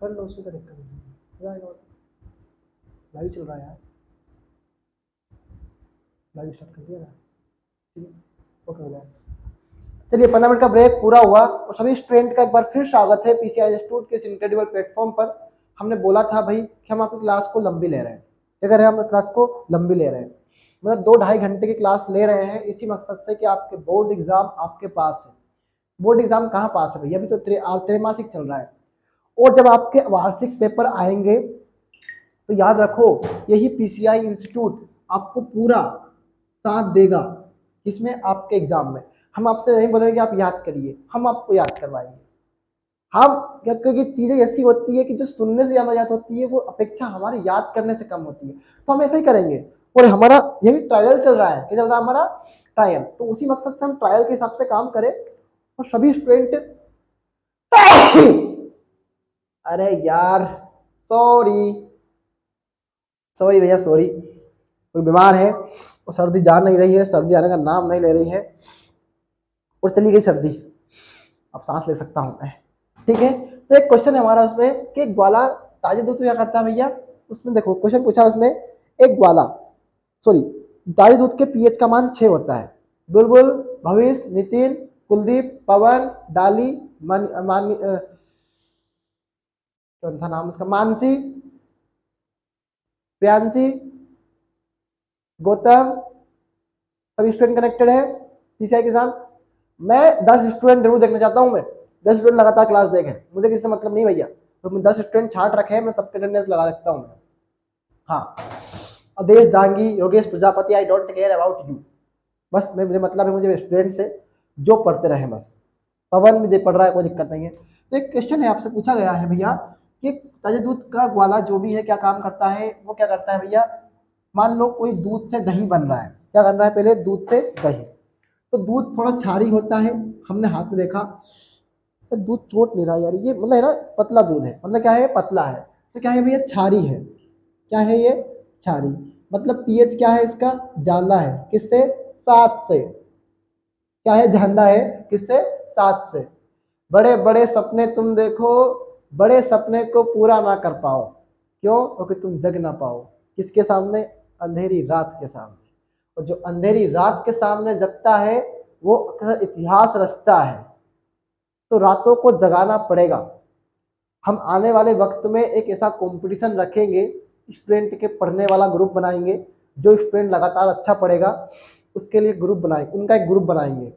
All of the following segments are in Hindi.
कर लो, उससे क्या दिक्कत है, लाइव चल रहा है यार, लाइव स्टार्ट कर दिया ना, ठीक है, ओके हो गया। चलिए 15 मिनट का ब्रेक पूरा हुआ और सभी स्टूडेंट का एक बार फिर स्वागत है पीसीआई इंस्टीट्यूट के इस इनक्रेडिबल प्लेटफॉर्म पर। हमने बोला था भाई कि हम आपकी क्लास को लंबी ले रहे हैं, क्या कर रहे हैं, हम क्लास को लंबी ले रहे हैं, मतलब 2-2.5 घंटे की क्लास ले रहे हैं इसी मकसद से कि आपके बोर्ड एग्जाम आपके पास है। बोर्ड एग्जाम कहाँ पास है भैया, अभी तो त्रैमासिक चल रहा है, और जब आपके वार्षिक पेपर आएंगे तो याद रखो यही पीसीआई इंस्टीट्यूट आपको पूरा साथ देगा, इसमें आपके एग्जाम में। हम आपसे नहीं बोलेंगे कि आप याद करिए, हम आपको याद करवाएंगे। हम क्योंकि चीजें ऐसी होती है कि जो सुनने से ज्यादा याद होती है वो अपेक्षा हमारे याद करने से कम होती है, तो हम ऐसा ही करेंगे। और हमारा ये भी ट्रायल चल रहा है, क्या चल रहा है हमारा ट्रायल, तो उसी मकसद से हम ट्रायल के हिसाब से काम करें और सभी स्टूडेंट अरे यार सॉरी सॉरी भैया सॉरी, कोई बीमार है और सर्दी जा नहीं रही है, सर्दी आने का नाम नहीं ले रही है और चली गई सर्दी, अब सांस ले सकता हूं मैं, ठीक है। तो एक क्वेश्चन है हमारा उसमें कि ग्वाला ताजे दूध क्या करता है भैया, उसमें देखो क्वेश्चन पूछा उसने, एक ग्वाला सॉरी ताजे दूध के पीएच का मान 6 होता है। बुलबुल, भविष्य, नितिन, कुलदीप, पवन, डाली, कौन था नाम उसका, मानसी, प्रियांशी, गौतम, सभी स्टूडेंट कनेक्टेड है पीसीआई के साथ। मैं 10 स्टूडेंट जरूर देखना चाहता हूं, मैं 10 स्टूडेंट लगातार क्लास देखें, मुझे किसी से मतलब नहीं भैया, तो मैं 10 स्टूडेंट छाट रखे मैं सबके अटेंडेंस लगा सकता हूं। हाँ, Adesh Dangi, Yogesh Prajapati, I don't care about you, बस मुझे मतलब है मुझे स्टूडेंट से जो पढ़ते रहे बस। पवन मुझे पढ़ रहा है, कोई दिक्कत नहीं है। तो एक क्वेश्चन है आपसे पूछा गया है भैया कि ताजे दूध का ग्वाला जो भी है क्या काम करता है, वो क्या करता है भैया, मान लो कोई दूध से दही बन रहा है, क्या बन रहा है, पहले दूध से दही, तो दूध थोड़ा क्षारी होता है, हमने हाथ में देखा तो दूध चोट नहीं रहा यार, ये मतलब है ना पतला दूध है, मतलब क्या है पतला है, तो क्या है भैया क्षारी है, क्या है ये क्षारी, मतलब पीएच क्या है इसका ज्यादा है, किससे 7 से, क्या है ज्यादा है किससे 7 से। बड़े बड़े सपने तुम देखो, बड़े सपने को पूरा ना कर पाओ, क्यों, क्योंकि तुम जग ना पाओ, किसके सामने, अंधेरी रात के सामने, और जो अंधेरी रात के सामने जगता है वो अक्सर इतिहास रचता है, तो रातों को जगाना पड़ेगा। हम आने वाले वक्त में एक ऐसा कंपटीशन रखेंगे, स्टूडेंट के पढ़ने वाला ग्रुप बनाएंगे, जो स्टूडेंट लगातार अच्छा पढ़ेगा उसके लिए ग्रुप बनाएंगे, उनका एक ग्रुप बनाएंगे,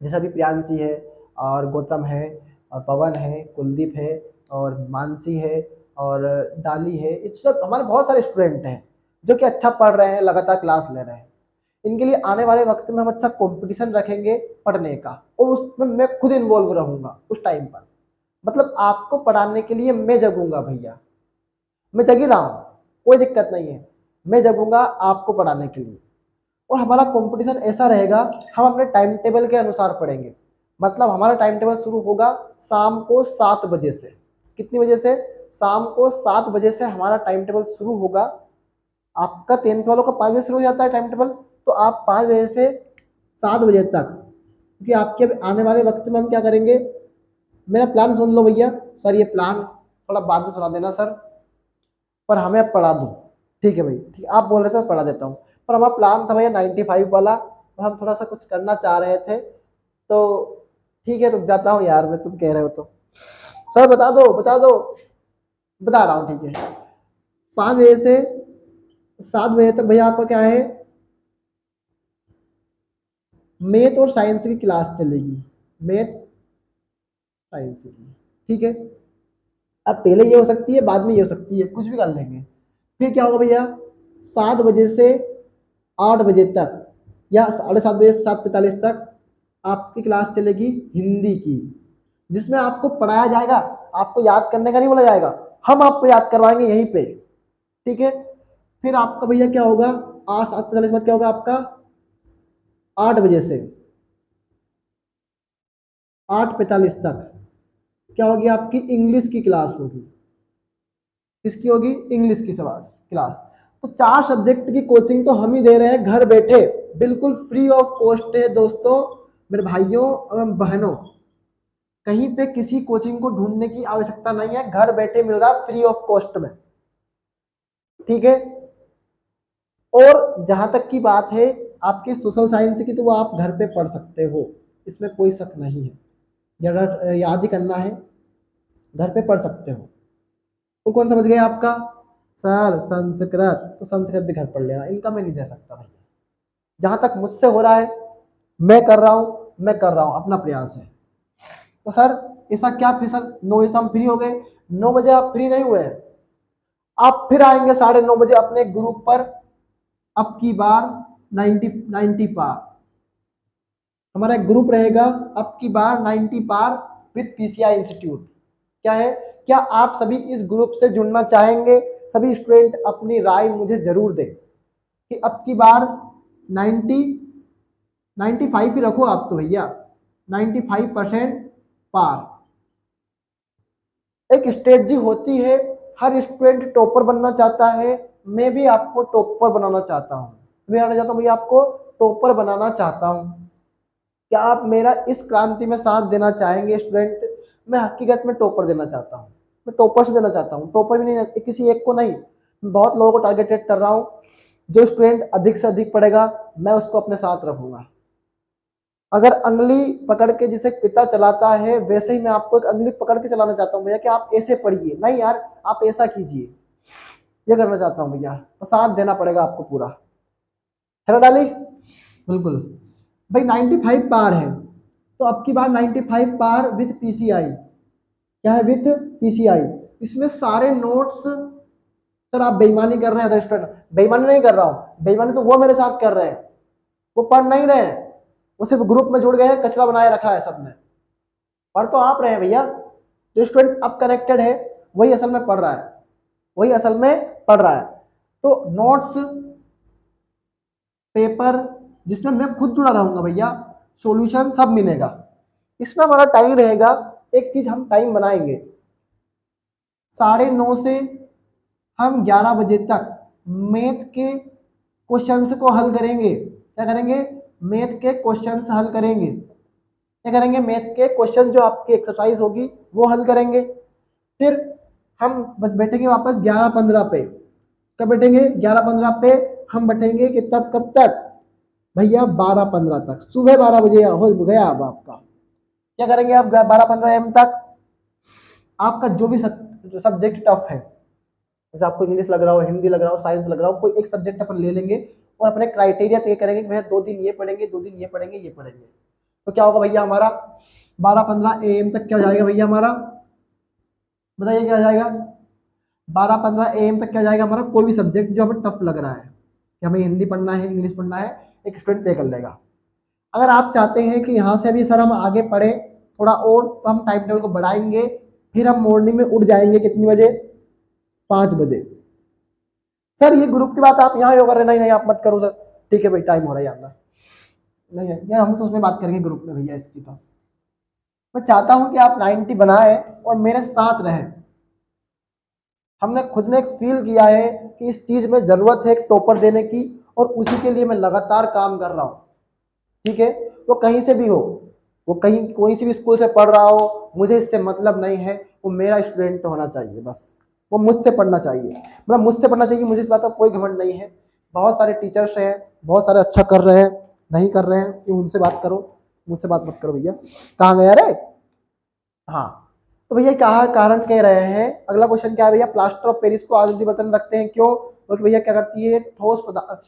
जैसा भी प्रियांशी है और गौतम है और पवन है, कुलदीप है और मानसी है और डाली है, इस सब हमारे बहुत सारे स्टूडेंट हैं जो कि अच्छा पढ़ रहे हैं, लगातार क्लास ले रहे हैं। इनके लिए आने वाले वक्त में हम अच्छा कंपटीशन रखेंगे पढ़ने का, और उसमें मैं खुद इन्वॉल्व रहूंगा उस टाइम पर, मतलब आपको पढ़ाने के लिए मैं जगूंगा भैया, मैं जग ही रहा हूँ, कोई दिक्कत नहीं है, मैं जगूंगा आपको पढ़ाने के लिए। और हमारा कंपटीशन ऐसा रहेगा, हम अपने टाइम टेबल के अनुसार पढ़ेंगे, मतलब हमारा टाइम टेबल शुरू होगा शाम को 7 बजे से, कितनी बजे से, शाम को 7 बजे से हमारा टाइम टेबल शुरू होगा। आपका 10th वालों का 5 बजे शुरू हो जाता है टाइम टेबल, तो आप 5 बजे से 7 बजे तक, क्योंकि आपके आने वाले वक्त में हम क्या करेंगे, मेरा प्लान सुन लो भैया, सर ये प्लान थोड़ा बाद में सुना देना सर, पर हमें अब पढ़ा दूँ, ठीक है भाई, ठीक, आप बोल रहे थे पढ़ा देता हूँ, पर हमारा प्लान था भैया 95 वाला, तो हम थोड़ा सा कुछ करना चाह रहे थे, तो ठीक है रुक जाता हूँ यार मैं, तुम कह रहे हो तो सर बता दो बता दो, बता रहा हूँ ठीक है। 5 बजे से 7 बजे तक भैया आपका क्या है, मैथ और साइंस की क्लास चलेगी, मैथ साइंस की, ठीक है। अब पहले ये हो सकती है, बाद में ये हो सकती है, कुछ भी कर लेंगे। फिर क्या होगा भैया, 7 बजे से 8 बजे तक या 7:30 बजे से 7:45 तक आपकी क्लास चलेगी हिंदी की, जिसमें आपको पढ़ाया जाएगा, आपको याद करने का नहीं बोला जाएगा, हम आपको याद करवाएंगे यहीं पे, ठीक है। फिर आपका भैया क्या होगा, 7:45 बाद क्या होगा आपका, 8 बजे से 8:45 तक क्या होगी आपकी इंग्लिश की क्लास होगी, किसकी होगी, इंग्लिश की सवाल क्लास। तो 4 सब्जेक्ट की कोचिंग तो हम ही दे रहे हैं घर बैठे, बिल्कुल फ्री ऑफ कॉस्ट है दोस्तों, मेरे भाइयों एवं बहनों, कहीं पे किसी कोचिंग को ढूंढने की आवश्यकता नहीं है, घर बैठे मिल रहा फ्री ऑफ कॉस्ट में, ठीक है। और जहां तक की बात है आपके सोशल साइंस की, तो वो आप घर पे पढ़ सकते हो, इसमें कोई शक नहीं है। अगर याद ही करना है घर पे पढ़ सकते हो। तो कौन समझ गए आपका? सर संस्कृत, तो संस्कृत भी घर पढ़ लेना, इनका मैं नहीं दे सकता भैया। जहां तक मुझसे हो रहा है मैं कर रहा हूं, अपना प्रयास है। तो सर ऐसा क्या फिर सर 9 बजे तो हम फ्री हो गए, 9 बजे आप फ्री नहीं हुए, आप फिर आएंगे 9:30 बजे अपने ग्रुप पर, अब की बार 90 पार। हमारा एक ग्रुप रहेगा अब की बार 90 पार विद पीसीआई इंस्टीट्यूट। क्या है, क्या आप सभी इस ग्रुप से जुड़ना चाहेंगे? सभी स्टूडेंट अपनी राय मुझे जरूर दें कि अब की बार 95 ही रखो आप तो भैया, 95% पार। एक स्ट्रेटजी होती है, हर स्टूडेंट टॉपर बनना चाहता है, मैं भी आपको टॉपर बनाना चाहता हूँ, भैया आपको टॉपर बनाना चाहता हूँ। क्या आप मेरा इस क्रांति में साथ देना चाहेंगे स्टूडेंट? मैं हकीकत में टॉपर देना चाहता हूँ, मैं टॉपर से देना चाहता हूँ, टॉपर भी नहीं, किसी एक को नहीं, मैं बहुत लोगों को टारगेटेड कर रहा हूँ। जो स्टूडेंट अधिक से अधिक पढ़ेगा मैं उसको अपने साथ रखूंगा। अगर अंगुली पकड़ के जिसे पिता चलाता है, वैसे ही मैं आपको एक अंगुली पकड़ के चलाना चाहता हूँ भैया, कि आप ऐसे पढ़िए, नहीं यार आप ऐसा कीजिए, ये करना चाहता हूँ भैया। तो साथ देना पड़ेगा आपको पूरा, है ना डाली? बिल्कुल भाई। 95 पार है, तो अब की बार 95 पार विथ पीसीआई। क्या है? With PCI. इसमें सारे नोट्स, सर आप बेईमानी कर रहे हैं अदर स्टूडेंट। बेईमानी नहीं कर रहा हूँ, बेईमानी तो वो मेरे साथ कर रहे हैं, वो पढ़ नहीं रहे हैं, वो सिर्फ ग्रुप में जुड़ गए हैं, कचरा बनाए रखा है सबने। पढ़ तो आप रहे हैं भैया, जो स्टूडेंट अब कनेक्टेड है वही असल में पढ़ रहा है, वही असल में पढ़ रहा है। तो नोट्स, पेपर जिसमें मैं खुद जुड़ा रहूंगा भैया, सॉल्यूशन सब मिलेगा। इसमें हमारा टाइम रहेगा, एक चीज हम टाइम बनाएंगे, 9:30 से हम 11 बजे तक मैथ के क्वेश्चंस को हल करेंगे। क्या करेंगे? मैथ के क्वेश्चंस हल करेंगे। क्या करेंगे? मैथ के क्वेश्चन जो आपकी एक्सरसाइज होगी वो हल करेंगे। फिर हम बैठेंगे वापस 11:15 पे। कब बैठेंगे? 11:15 पे हम बैठेंगे कि तब कब तक भैया? 12:15 तक, सुबह 12 बजे हो गया अब आपका। क्या करेंगे आप 12:15 AM तक? आपका जो भी सब्जेक्ट टफ है, जैसे आपको इंग्लिश लग रहा हो, हिंदी लग रहा हो, साइंस लग रहा हो, कोई एक सब्जेक्ट अपन ले लेंगे और अपने क्राइटेरिया तय करेंगे कि भैया 2 दिन ये पढ़ेंगे, 2 दिन ये पढ़ेंगे, ये पढ़ेंगे। तो क्या होगा भैया हमारा 12:15 AM तक क्या हो जाएगा भैया हमारा? बताइए क्या हो जाएगा? 12:15 AM तक क्या जाएगा हमारा? कोई भी सब्जेक्ट जो हमें टफ लग रहा है कि हमें हिंदी पढ़ना है, इंग्लिश पढ़ना है, एक स्टूडेंट तय कर लेगा। अगर आप चाहते हैं कि यहाँ से भी सर हम आगे पढ़े थोड़ा और, तो हम टाइम टेबल को बढ़ाएंगे, फिर हम मॉर्निंग में उठ जाएंगे कितनी बजे? 5 बजे। सर ये ग्रुप की बात आप यहाँ हो कर रहे, नहीं नहीं आप मत करो सर। ठीक है भाई, टाइम हो रहा है यार, नहीं है यार, हम तो उसमें बात करेंगे ग्रुप में भैया इसकी। तो मैं चाहता हूँ कि आप 90 बनाए और मेरे साथ रहें। हमने खुद ने फील किया है कि इस चीज में जरूरत है एक टॉपर देने की, और उसी के लिए मैं लगातार काम कर रहा हूँ, ठीक है। वो कहीं से भी हो, वो कहीं कोई सी भी स्कूल से पढ़ रहा हो, मुझे इससे मतलब नहीं है, वो मेरा स्टूडेंट होना चाहिए बस, वो मुझसे पढ़ना चाहिए, मतलब मुझसे पढ़ना चाहिए। मुझे इस बात का कोई घमंड नहीं है। बहुत सारे टीचर्स हैं, बहुत सारे अच्छा कर रहे हैं, नहीं कर रहे हैं कि उनसे बात करो, मुझसे बात मत करो भैया। कहाँ गया रे? हाँ, तो भैया कहा कारण कह रहे हैं। अगला क्वेश्चन क्या है भैया? प्लास्टर ऑफ पेरिस को आग रोधी बर्तन में रखते हैं क्यों? क्योंकि भैया क्या करती है, ठोस पदार्थ।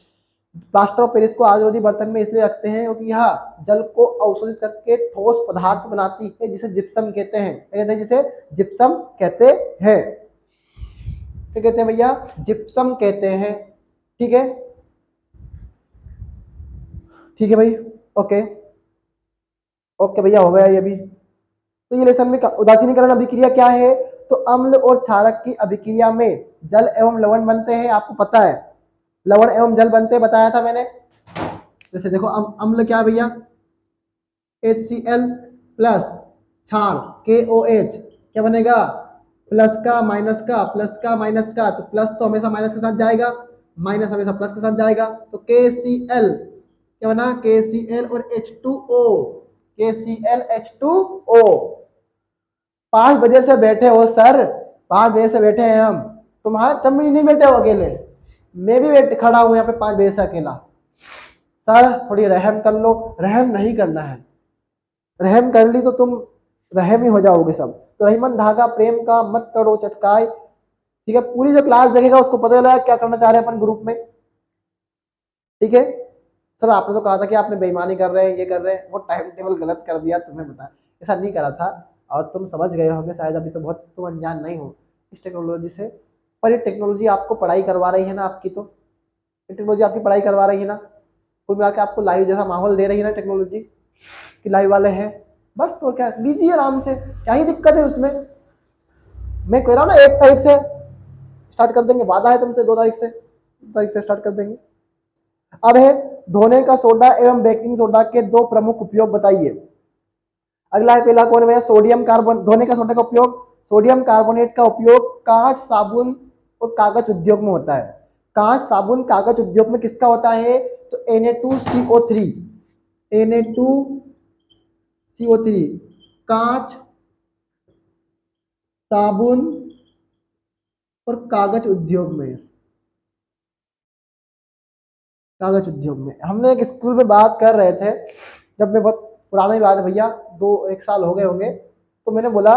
प्लास्टर ऑफ पेरिस को आग रोधी बर्तन में इसलिए रखते हैं क्योंकि यह जल को अवशोषित करके ठोस पदार्थ बनाती है, जिसे जिप्सम कहते हैं। क्या कहते हैं? जिसे जिप्सम कहते हैं। क्या कहते हैं भैया? जिप्सम कहते हैं। ठीक है, ठीक है भाई, ओके ओके भैया, हो गया ये भी। तो ये लेसन में उदासीनीकरण अभिक्रिया क्या है? तो अम्ल और क्षारक की अभिक्रिया में जल एवं लवण बनते हैं, आपको पता है लवण एवं जल बनते, बताया था मैंने। जैसे देखो अम्ल क्या है भैया? HCl प्लस क्षार KOH, क्या बनेगा? प्लस का माइनस का, प्लस का माइनस का, तो प्लस तो हमेशा माइनस के साथ जाएगा, माइनस हमेशा प्लस के साथ जाएगा, तो KCl क्या बना? KCl और H2O, KCl H2O। 5 बजे से बैठे हो सर, 5 बजे से बैठे हैं हम, तुम ही नहीं बैठे हो अकेले, मैं भी बैठ खड़ा हूँ यहाँ पे 5 बजे से अकेला। सर थोड़ी रहम कर लो। रहम नहीं करना है, रहम कर ली तो तुम रहम ही हो जाओगे सब। तो रहीमन धागा प्रेम का मत तोड़ो चटकाए। ठीक है, पूरी जो क्लास देखेगा उसको पता चला क्या करना चाह रहे हैं अपन ग्रुप में। ठीक है सर, आपने तो कहा था कि आपने बेईमानी कर रहे हैं, ये कर रहे हैं, वो टाइम टेबल गलत कर दिया, तुम्हें बता ऐसा नहीं करा था, और तुम समझ गए होंगे शायद, अभी तो बहुत तुम अनजान नहीं हो इस टेक्नोलॉजी से। पर ये टेक्नोलॉजी आपको पढ़ाई करवा रही है ना आपकी, तो ये टेक्नोलॉजी आपकी पढ़ाई करवा रही है ना, कुल मिला के आपको लाइव जैसा माहौल दे रही है ना टेक्नोलॉजी, कि लाइव वाले हैं बस। तो क्या लीजिए आराम से, क्या ही दिक्कत है उसमें। मैं कह रहा हूँ ना 1 तारीख से स्टार्ट कर देंगे, वादा है तुमसे 2 तारीख से, 2 तारीख से स्टार्ट कर देंगे। अब है धोने का सोडा एवं बेकिंग सोडा के 2 प्रमुख उपयोग बताइए। अगला है, पहला कौन है, सोडियम कार्बन, धोने का सोडा का उपयोग, सोडियम कार्बोनेट का उपयोग कांच, साबुन और कागज उद्योग में होता है। कांच, साबुन, कागज उद्योग में किसका होता है, तो Na2CO3, Na2CO3 कांच, साबुन और कागज उद्योग में, कागज उद्योग में। हमने एक स्कूल में बात कर रहे थे, जब मैं, बहुत पुरानी बात है भैया, 1 साल हो गए होंगे, तो मैंने बोला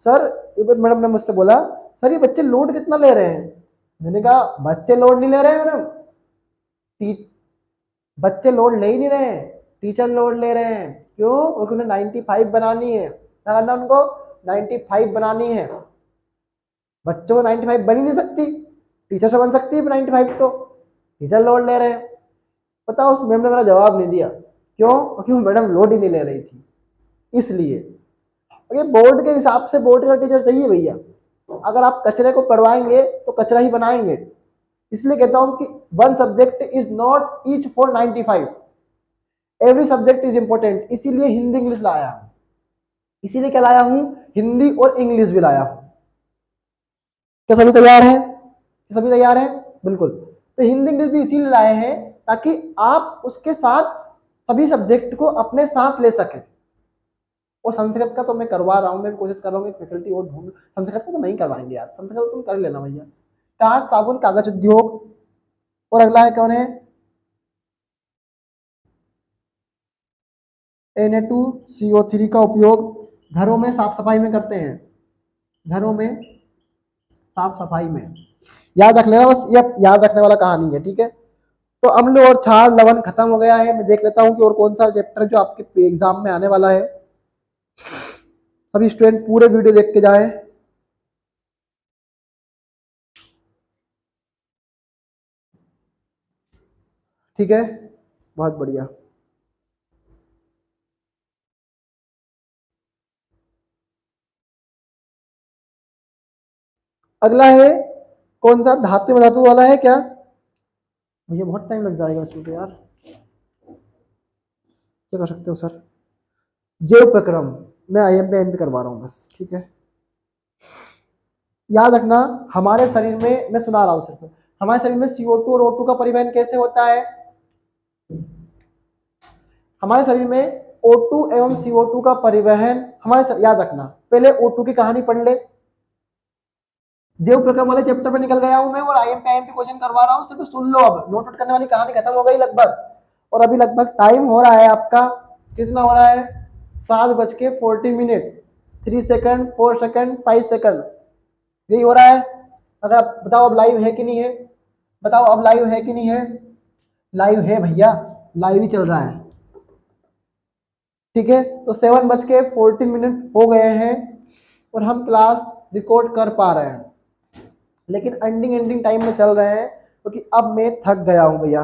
सर, मैडम ने मुझसे बोला सर ये बच्चे लोड कितना ले रहे हैं। मैंने कहा बच्चे लोड नहीं ले रहे हैं मैडम, बच्चे लोड ले ही नहीं रहे हैं, टीचर लोड ले रहे हैं। क्यों, क्योंकि उन्हें 95 बनानी है। क्या करना उनको, 95 बनानी है। बच्चों को 95 बन ही नहीं सकती, टीचर से बन सकती है 95, तो टीचर लोड ले रहे हैं। पता उस मैम ने मेरा जवाब नहीं दिया, क्यों, क्योंकि वो मैडम लोड ही नहीं ले रही थी। इसलिए ये बोर्ड के हिसाब से बोर्ड का टीचर चाहिए भैया। अगर आप कचरे को पढ़वाएंगे तो कचरा ही बनाएंगे। इसलिए कहता हूं कि 1 subject is not each for 95, every subject is important. इसीलिए हिंदी इंग्लिश लाया हूं, इसीलिए क्या लाया हूं, हिंदी और इंग्लिश भी लाया हूं। क्या सभी तैयार हैं, सभी तैयार हैं, बिल्कुल। तो हिंदी इंग्लिश भी इसीलिए लाए हैं ताकि आप उसके साथ सभी सब्जेक्ट को अपने साथ ले सकें। और संस्कृत का तो मैं करवा रहा हूँ, मैं कोशिश कर रहा हूँ फैकल्टी और ढूंढ। संस्कृत का तो नहीं करवाएंगे यार, संस्कृत तो तुम कर लेना भैया। कांच, साबुन, कागज उद्योग। और अगला है कौन है, Na2CO3 का उपयोग घरों में साफ सफाई में करते हैं, घरों में साफ सफाई में। याद रख लेना, बस ये याद रखने वाला कहानी है। ठीक है, तो अम्ल और क्षार लवण खत्म हो गया है। मैं देख लेता हूँ कि और कौन सा चैप्टर जो आपके एग्जाम में आने वाला है। सभी स्टूडेंट पूरे वीडियो देख के जाएं। ठीक है, बहुत बढ़िया। अगला है कौन सा, धातु में धातु वाला है क्या, मुझे बहुत टाइम लग जाएगा इसमें तो यार। क्या कर सकते हो सर, जैव प्रक्रम, मैं IMP करवा रहा हूँ बस। ठीक है, याद रखना हमारे शरीर में, मैं सुना रहा हूँ सिर्फ, हमारे शरीर में CO2 और O2 का परिवहन कैसे होता है। हमारे शरीर में O2 एवं CO2 का परिवहन हमारे, याद रखना पहले O2 की कहानी पढ़ ले। जैव प्रक्रम वाले चैप्टर पे निकल गया हूं मैं, और IMP क्वेश्चन करवा रहा हूं, सिर्फ सुन लो। अब नोट करने वाली कहानी खत्म हो गई लगभग, और अभी लगभग टाइम हो रहा है आपका, कितना हो रहा है, 7:40, 3 सेकंड, 4 सेकंड, 5 सेकंड, यही हो रहा है। अगर आप बताओ अब लाइव है कि नहीं है, बताओ अब लाइव है कि नहीं है, लाइव है भैया, लाइव ही चल रहा है। ठीक है, तो 7:14 हो गए हैं और हम क्लास रिकॉर्ड कर पा रहे हैं, लेकिन एंडिंग टाइम में चल रहे हैं, क्योंकि अब मैं थक गया हूं भैया।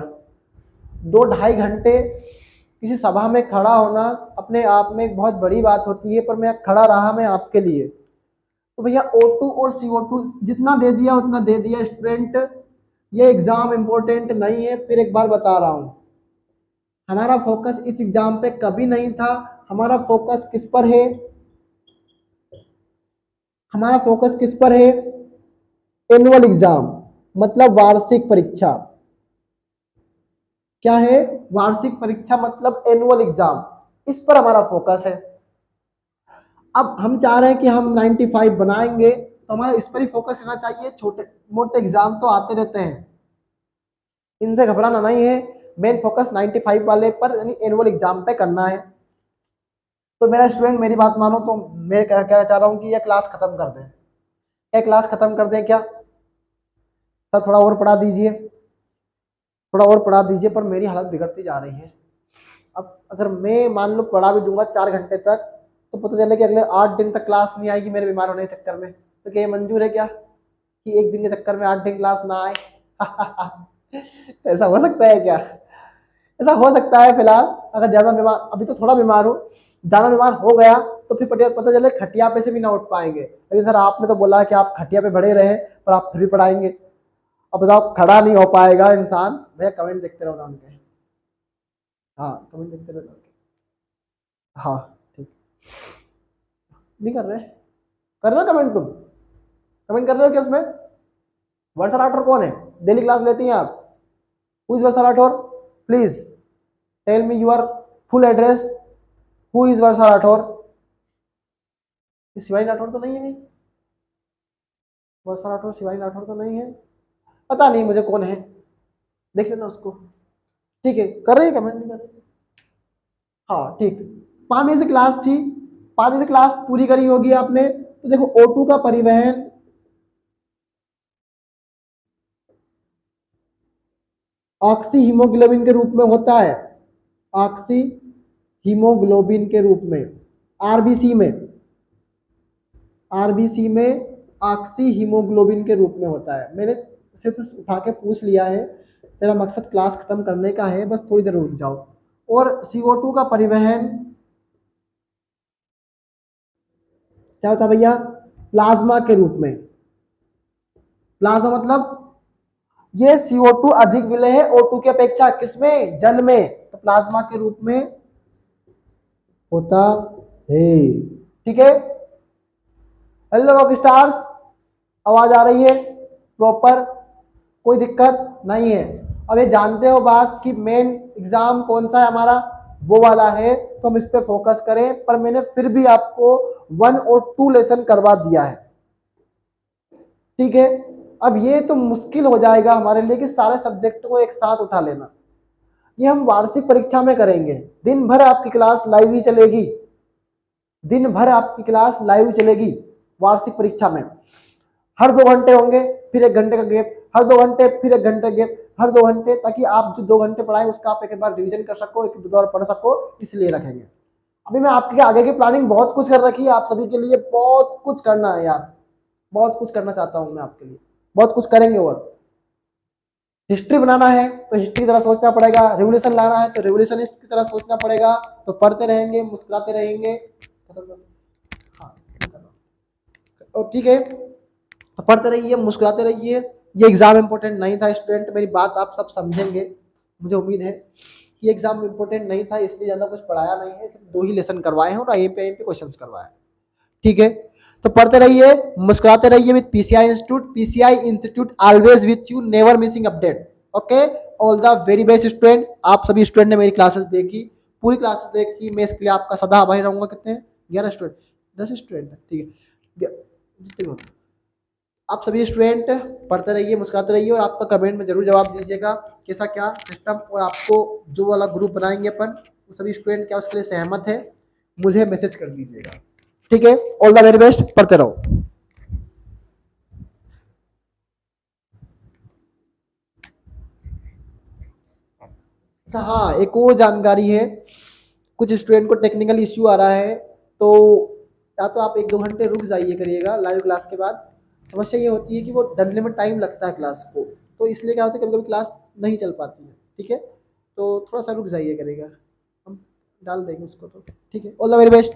2-2.5 घंटे किसी सभा में खड़ा होना अपने आप में एक बहुत बड़ी बात होती है, पर मैं खड़ा रहा मैं आपके लिए। तो भैया O2 और CO2 जितना दे दिया उतना दे दिया स्टूडेंट, ये एग्जाम इंपॉर्टेंट नहीं है। फिर एक बार बता रहा हूं, हमारा फोकस इस एग्जाम पे कभी नहीं था। हमारा फोकस किस पर है, हमारा फोकस किस पर है, एनुअल एग्जाम, मतलब वार्षिक परीक्षा। क्या है, वार्षिक परीक्षा मतलब एनुअल एग्जाम, इस पर हमारा फोकस है। अब हम चाह रहे हैं कि हम 95 बनाएंगे, तो हमारा इस पर ही फोकस रहना चाहिए। छोटे मोटे एग्जाम तो आते रहते हैं, इनसे घबराना नहीं है। मेन फोकस 95 वाले पर यानी एनुअल एग्जाम पे करना है। तो मेरा स्टूडेंट मेरी बात मानो तो मैं क्या चाह रहा हूँ कि यह क्लास खत्म कर दें। क्या क्लास खत्म कर दें क्या? सर थोड़ा और पढ़ा दीजिए, थोड़ा और पढ़ा दीजिए, पर मेरी हालत बिगड़ती जा रही है। अब अगर मैं मान लो पढ़ा भी दूंगा 4 घंटे तक, तो पता चले कि अगले 8 दिन तक क्लास नहीं आएगी मेरे बीमार होने के चक्कर में, तो क्या ये मंजूर है क्या कि एक दिन के चक्कर में 8 दिन क्लास ना आए? ऐसा हो सकता है क्या? ऐसा हो सकता है फिलहाल, अगर ज्यादा बीमार, अभी तो थोड़ा बीमार हूँ, ज्यादा बीमार हो गया तो फिर पता चले खटिया पे से भी ना उठ पाएंगे। लेकिन सर आपने तो बोला कि आप खटिया पे बड़े रहे पर आप फिर भी पढ़ाएंगे। अब बताओ, खड़ा नहीं हो पाएगा इंसान। भैया कमेंट देखते रहो ना उनके, हाँ कमेंट देखते रहो उनके। हाँ ठीक, नहीं कर रहे? कर रहे हो कमेंट तुम? कमेंट कर रहे हो क्या उसमें? वर्षा राठौर कौन है? डेली क्लास लेती हैं आप? Who is Varsha Rathore? Please tell me your full address. Who is Varsha Rathore? Shivani Rathore तो नहीं है कहीं? वर्षा राठौर शिवानी राठौर तो नहीं है, पता नहीं मुझे कौन है, देख लेना उसको। ठीक है, कर रही है कमेंट? नहीं कर रही? हाँ ठीक। 5वीं से क्लास थी, 5वीं से क्लास पूरी करी होगी आपने। तो देखो O2 का परिवहन ऑक्सी हीमोग्लोबिन के रूप में होता है, ऑक्सी हीमोग्लोबिन के रूप में, आरबीसी में, आरबीसी में ऑक्सी हीमोग्लोबिन के रूप में होता है। मैंने सिर्फ उठा के पूछ लिया है, मेरा मकसद क्लास खत्म करने का है, बस थोड़ी देर रुक जाओ। और CO2 का परिवहन क्या होता है भैया? प्लाज्मा के रूप में। प्लाज्मा मतलब ये CO2 अधिक विलय है O2 की अपेक्षा, किसमें? जल में, तो प्लाज्मा के रूप में होता है। ठीक है, हेलो रॉक स्टार्स, आवाज आ रही है प्रॉपर? कोई दिक्कत नहीं है? अब ये जानते हो बात कि मेन एग्जाम कौन सा है हमारा, वो वाला है, तो हम इस पे फोकस करें। पर मैंने फिर भी आपको 1 और 2 लेसन करवा दिया है, ठीक है। अब ये तो मुश्किल हो जाएगा हमारे लिए कि सारे सब्जेक्ट को एक साथ उठा लेना। ये हम वार्षिक परीक्षा में करेंगे, दिन भर आपकी क्लास लाइव ही चलेगी, दिन भर आपकी क्लास लाइव चलेगी वार्षिक परीक्षा में। हर 2 घंटे होंगे, फिर 1 घंटे का गैप, हर 2 घंटे फिर 1 घंटे गैप, हर 2 घंटे, ताकि आप जो 2 घंटे पढ़ाए उसका आप एक बार रिवीजन कर सको, एक दो बार पढ़ सको, इसलिए रखेंगे। अभी मैं आपके आगे की प्लानिंग बहुत कुछ कर रखी है, आप सभी के लिए बहुत कुछ करना है यार, बहुत कुछ करना चाहता हूँ मैं आपके लिए, बहुत कुछ करेंगे। और हिस्ट्री बनाना है तो हिस्ट्री की तरह सोचना पड़ेगा, रेवोल्यूशन लाना है तो रेवोल्यूशनिस्ट की तरह सोचना पड़ेगा। तो पढ़ते रहेंगे, मुस्कुराते रहेंगे। हाँ और ठीक है, तो पढ़ते रहिए, मुस्कुराते रहिए। ये एग्जाम इंपॉर्टेंट नहीं था स्टूडेंट, मेरी बात आप सब समझेंगे, मुझे उम्मीद है। ये एग्जाम इंपॉर्टेंट नहीं था, इसलिए ज़्यादा कुछ पढ़ाया नहीं है, सिर्फ 2 ही लेसन करवाए हैं और आई पे क्वेश्चन करवाए हैं, ठीक है। तो पढ़ते रहिए, मुस्कुराते रहिए with PCI institute. PCI institute always with you, never missing update. Okay, all the very best student. आप सभी स्टूडेंट ने मेरी क्लासेस देखी, पूरी क्लासेस देखी, मैं इसके लिए आपका सदा आभारी रहूंगा। कितने? 11 स्टूडेंट, 10 स्टूडेंट, ठीक है, जितने भी आप सभी स्टूडेंट पढ़ते रहिए, मुस्कुराते रहिए, और आपका कमेंट में जरूर जवाब दीजिएगा कैसा क्या सिस्टम, और आपको जो वाला ग्रुप बनाएंगे अपन, वो सभी स्टूडेंट क्या उसके लिए सहमत है, मुझे मैसेज कर दीजिएगा, ठीक है। ऑल द वेरी बेस्ट, पढ़ते रहो। अच्छा हाँ, एक और जानकारी है, कुछ स्टूडेंट को टेक्निकल इश्यू आ रहा है, तो या तो आप 1-2 घंटे रुक जाइए करिएगा लाइव क्लास के बाद। समस्या ये होती है कि वो डलने में टाइम लगता है क्लास को, तो इसलिए क्या होता है कभी कभी क्लास नहीं चल पाती है, ठीक है। तो थोड़ा सा रुक जाइए करिएगा, हम डाल देंगे उसको, तो ठीक है। All the very best.